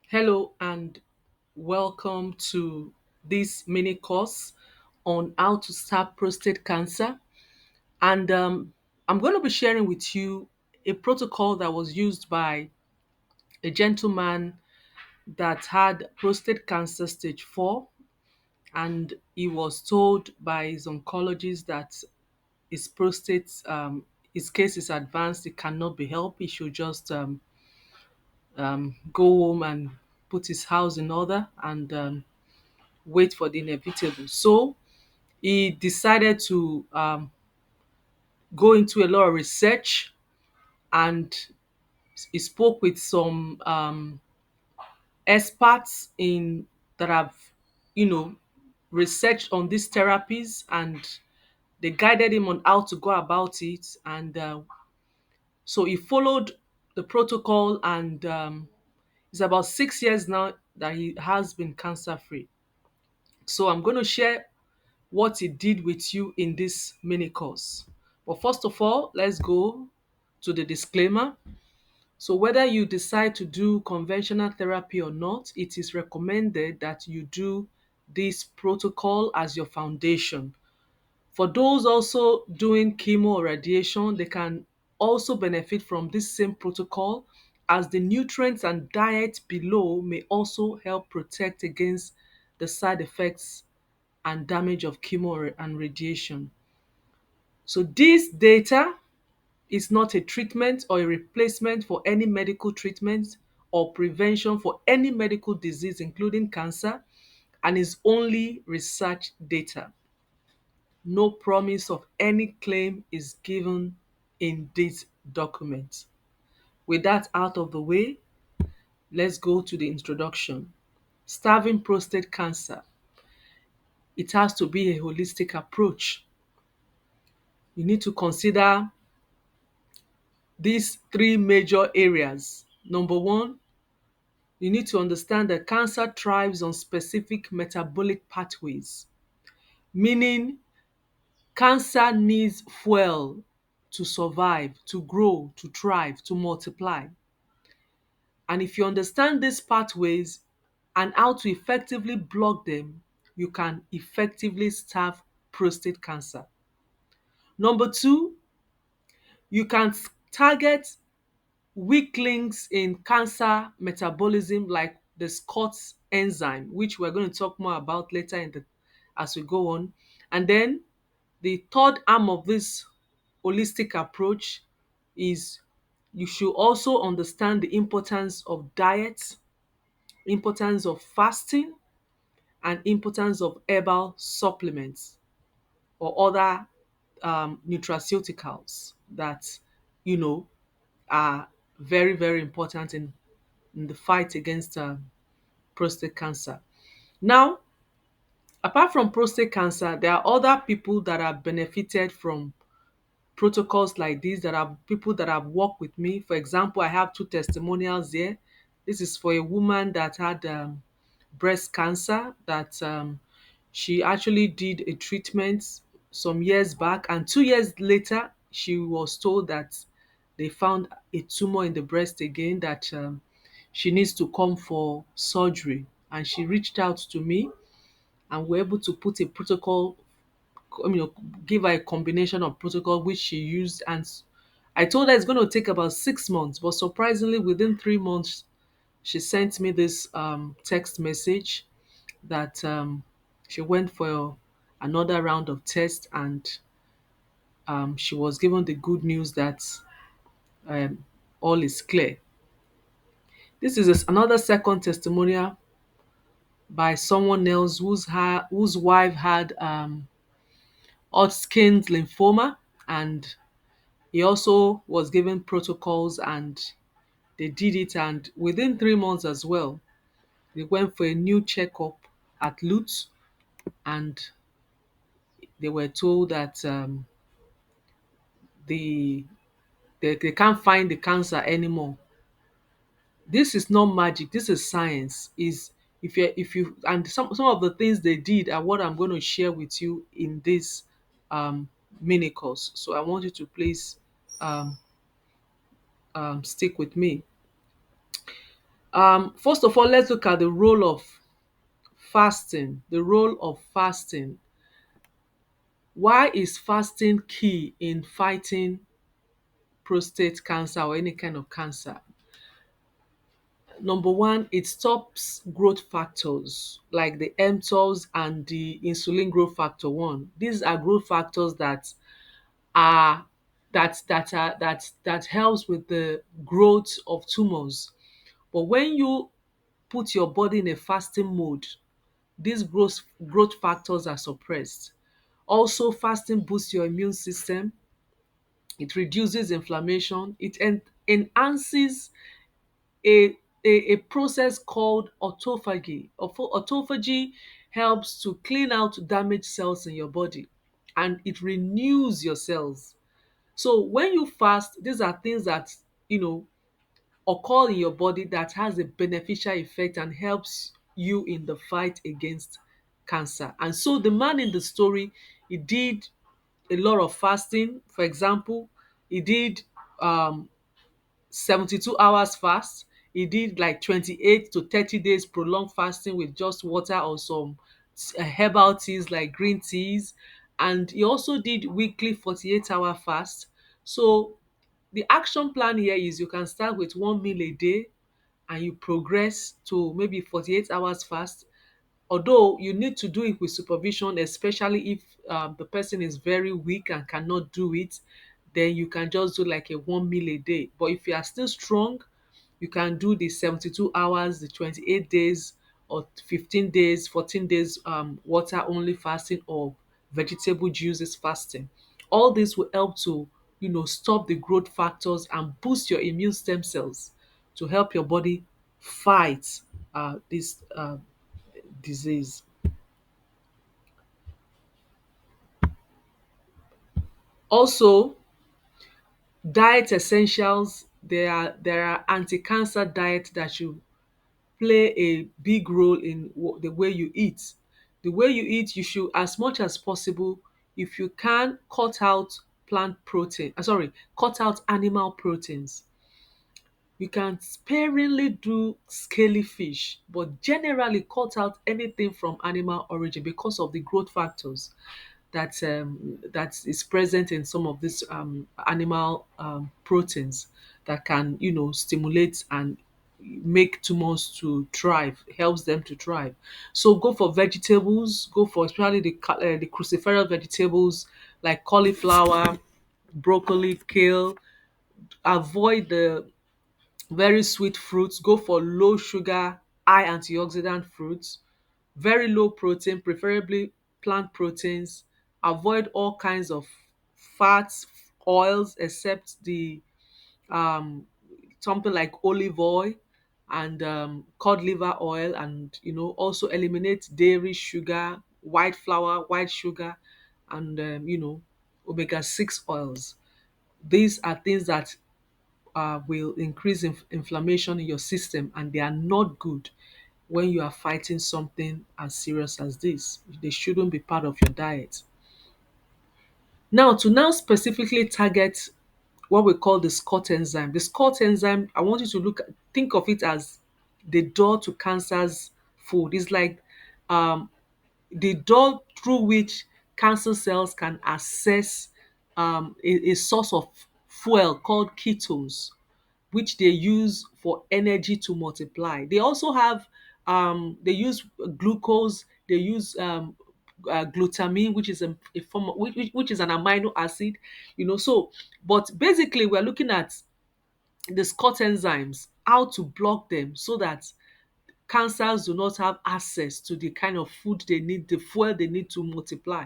Hello and welcome to this mini course on how to stop prostate cancer. And I'm going to be sharing with you a protocol that was used by a gentleman that had prostate cancer stage 4. And he was told by his oncologist that his prostate, his case is advanced, it cannot be helped. He should just go home and put his house in order and wait for the inevitable. So he decided to go into a lot of research, and he spoke with some experts in that have, you know, researched on these therapies, and they guided him on how to go about it. And so he followed the protocol, and it's about 6 years now that he has been cancer free. So I'm going to share what he did with you in this mini course. But first of all, let's go to the disclaimer. So, whether you decide to do conventional therapy or not, it is recommended that you do this protocol as your foundation. For those also doing chemo or radiation, they can also benefit from this same protocol, as the nutrients and diet below may also help protect against the side effects and damage of chemo and radiation. So this data is not a treatment or a replacement for any medical treatment or prevention for any medical disease, including cancer, and is only research data. No promise of any claim is given in this document. With that out of the way, let's go to the introduction. Starving prostate cancer. It has to be a holistic approach. You need to consider these three major areas. Number one, you need to understand that cancer thrives on specific metabolic pathways, meaning cancer needs fuel to survive, to grow, to thrive, to multiply. And if you understand these pathways and how to effectively block them, you can effectively starve prostate cancer. Number two, you can target weak links in cancer metabolism like the SCOT enzyme, which we're going to talk more about later as we go on. And then the third arm of this holistic approach is you should also understand the importance of diet, importance of fasting, and importance of herbal supplements or other nutraceuticals that you know are very, very important in the fight against prostate cancer. Now, apart from prostate cancer, there are other people that have benefited from protocols like this, that are people that have worked with me. For example, I have two testimonials here. This is for a woman that had breast cancer, that she actually did a treatment some years back, and 2 years later she was told that they found a tumor in the breast again, that she needs to come for surgery. And she reached out to me, and we're able to put a protocol, give her a combination of protocol which she used. And I told her it's going to take about 6 months, but surprisingly, within 3 months, she sent me this text message that she went for another round of tests, and she was given the good news that um, all is clear. This is another second testimonial by someone else whose wife had Hodgkin's lymphoma, and he also was given protocols, and they did it. And within 3 months as well, they went for a new checkup at Lutz, and they were told that the they can't find the cancer anymore. This is not magic, this is science. Is if you and some of the things they did are what I'm going to share with you in this mini course. So I want you to please stick with me. First of all, let's look at the role of fasting. The role of fasting. Why is fasting key in fighting prostate cancer or any kind of cancer? Number one, it stops growth factors like the mTORs and the insulin growth factor 1. These are growth factors are that helps with the growth of tumors. But when you put your body in a fasting mode, these growth factors are suppressed. Also, fasting boosts your immune system, it reduces inflammation, it enhances a, a process called autophagy. Autophagy helps to clean out damaged cells in your body, and it renews your cells. So when you fast, these are things that you know occur in your body that has a beneficial effect and helps you in the fight against cancer. And so the man in the story, he did a lot of fasting. For example, he did 72 hours fast. He did like 28 to 30 days prolonged fasting with just water or some herbal teas like green teas. And he also did weekly 48-hour fast. So the action plan here is you can start with 1 meal a day and you progress to maybe 48 hours fast. Although you need to do it with supervision, especially if the person is very weak and cannot do it, then you can just do like a 1 meal a day. But if you are still strong, you can do the 72 hours, the 28 days, or 15 days, 14 days water only fasting or vegetable juices fasting. All this will help to stop the growth factors and boost your immune stem cells to help your body fight this disease. Also, diet essentials. There are anti-cancer diet that should play a big role in the way you eat. The way you eat, you should, as much as possible, if you can, cut out animal proteins. You can sparingly do scaly fish, but generally cut out anything from animal origin because of the growth factors that is present in some of these animal proteins that can stimulate and make tumors to thrive, helps them to thrive. So go for vegetables, go for especially the cruciferous vegetables like cauliflower, broccoli, kale. Avoid the very sweet fruits, go for low sugar, high antioxidant fruits, very low protein, preferably plant proteins. Avoid all kinds of fats, oils, except the um something like olive oil and cod liver oil, and also eliminate dairy, sugar, white sugar, and omega-6 oils. These are things that will increase inflammation in your system, and they are not good when you are fighting something as serious as this. They shouldn't be part of your diet. Now, to now specifically target what we call the SCOT enzyme. The SCOT enzyme, I want you to think of it as the door to cancer's food. It's like the door through which cancer cells can access a source of fuel called ketones, which they use for energy to multiply. They also have they use glucose, they use glutamine, which is a form of, which is an amino acid, so but basically we're looking at the SCOT enzymes, how to block them so that cancers do not have access to the kind of food they need, the fuel they need to multiply.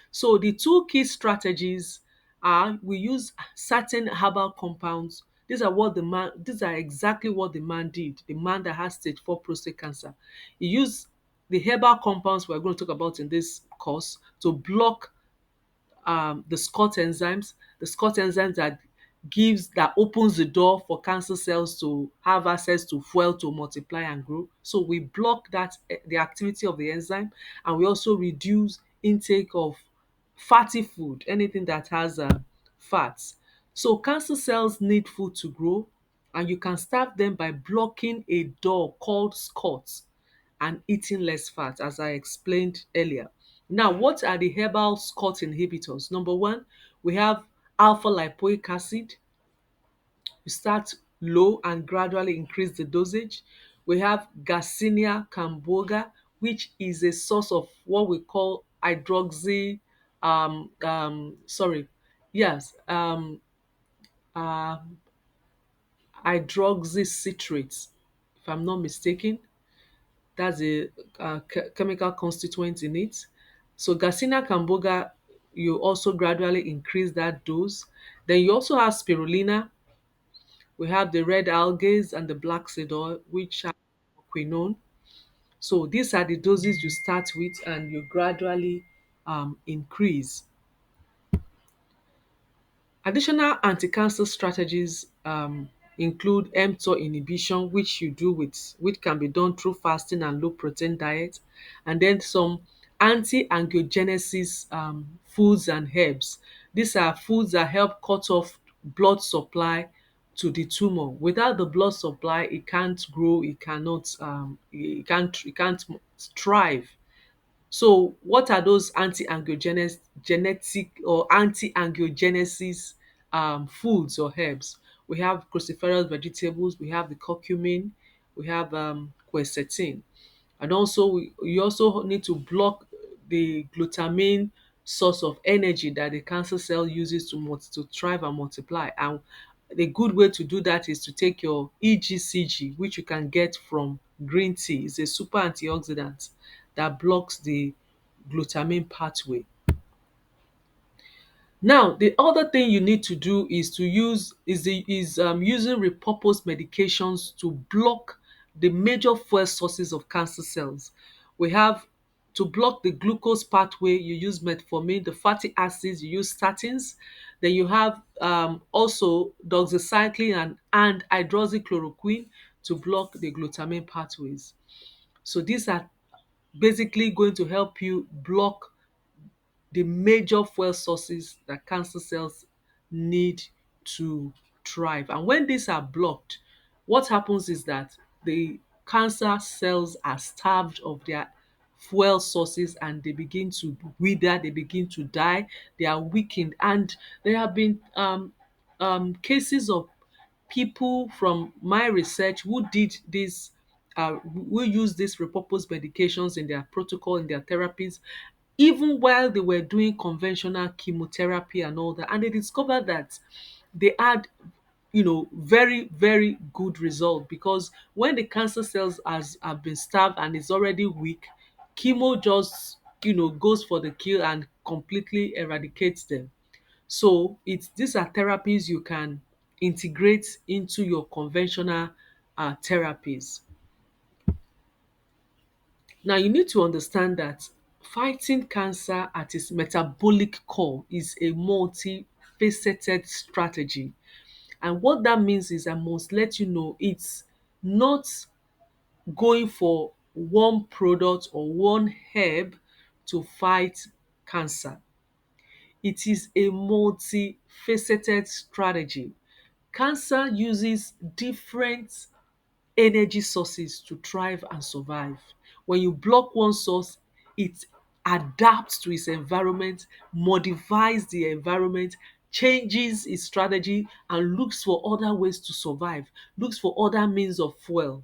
So the two key strategies are we use certain herbal compounds. These are exactly what the man did, the man that has stage 4 prostate cancer. He used the herbal compounds we're going to talk about in this course to block the SCOT enzymes that opens the door for cancer cells to have access to fuel to multiply and grow. So we block the activity of the enzyme, and we also reduce intake of fatty food, anything that has fats. So cancer cells need food to grow, And you can starve them by blocking a door called SCOT and eating less fat, as I explained earlier. Now, what are the herbal SCOT inhibitors? Number one, we have alpha lipoic acid. You start low and gradually increase the dosage. We have Garcinia cambogia, which is a source of what we call hydroxy, sorry, yes, uh, hydroxycitrate, if I'm not mistaken. That's a chemical constituent in it. So Garcinia cambogia, you also gradually increase that dose. Then you also have spirulina. We have the red algae and the black seed oil, which are quinone. So these are the doses you start with, and you gradually increase. Additional anti-cancer strategies include mTOR inhibition, which you do with which can be done through fasting and low protein diet, and then some anti-angiogenesis foods and herbs. These are foods that help cut off blood supply to the tumor. Without the blood supply, it can't grow, it can't thrive. So what are those anti-angiogenesis genetic or anti-angiogenesis foods or herbs? We have cruciferous vegetables, we have the curcumin, we have quercetin. And also you also need to block the glutamine source of energy that the cancer cell uses to thrive and multiply. And the good way to do that is to take your EGCG, which you can get from green tea. It's a super antioxidant that blocks the glutamine pathway. Now, the other thing you need to do is to use is using repurposed medications to block the major fuel sources of cancer cells. We have to block the glucose pathway, you use metformin, the fatty acids, you use statins. Then you have also doxycycline and hydroxychloroquine to block the glutamine pathways. So these are basically going to help you block the major fuel sources that cancer cells need to thrive. And when these are blocked, what happens is that the cancer cells are starved of their fuel sources and they begin to wither, they begin to die, they are weakened. And there have been cases of people from my research who did this, who use these repurposed medications in their protocol, in their therapies, even while they were doing conventional chemotherapy and all that. And they discovered that they had very very good result, because when the cancer cells have been starved and is already weak, chemo just goes for the kill and completely eradicates them. So these are therapies you can integrate into your conventional therapies. Now, you need to understand that fighting cancer at its metabolic core is a multifaceted strategy. And what that means is, I must let you know, it's not going for one product or one herb to fight cancer. It is a multifaceted strategy. Cancer uses different energy sources to thrive and survive. When you block one source, it adapts to its environment, modifies the environment, changes its strategy, and looks for other ways to survive, looks for other means of fuel.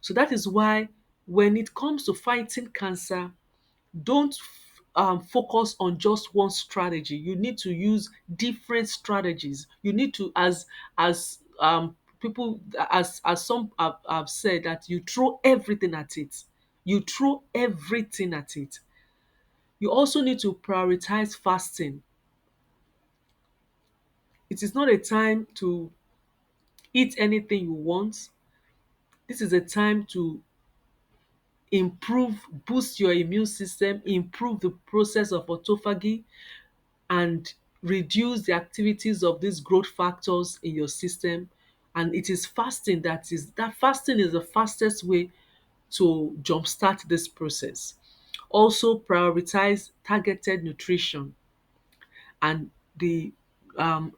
So that is why when it comes to fighting cancer, don't focus on just one strategy. You need to use different strategies. You need to, as people, as some have said, that you throw everything at it. You throw everything at it. You also need to prioritize fasting. It is not a time to eat anything you want. This is a time to boost your immune system, improve the process of autophagy, and reduce the activities of these growth factors in your system. And it is fasting is the fastest way to jumpstart this process. Also prioritize targeted nutrition and the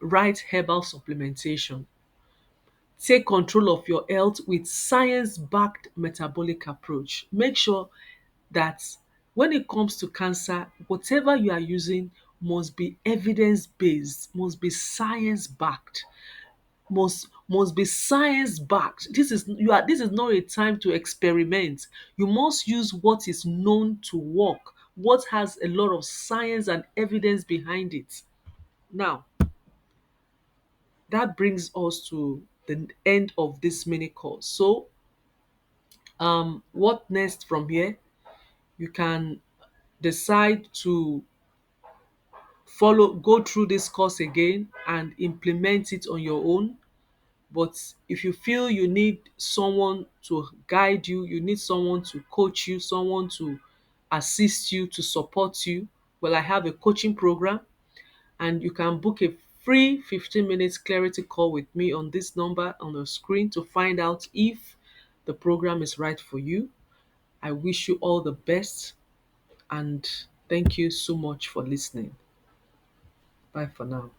right herbal supplementation. take control of your health with science-backed metabolic approach. Make sure that when it comes to cancer, whatever you are using must be evidence-based, must be science-backed, must be science-backed. This is not a time to experiment. You must use what is known to work, what has a lot of science and evidence behind it. Now, that brings us to the end of this mini course. So, what next from here? You can decide to go through this course again and implement it on your own. But if you feel you need someone to guide you, you need someone to coach you, someone to assist you, to support you, well, I have a coaching program, and you can book a free 15 minutes clarity call with me on this number on the screen to find out if the program is right for you. I wish you all the best, and thank you so much for listening. Bye for now.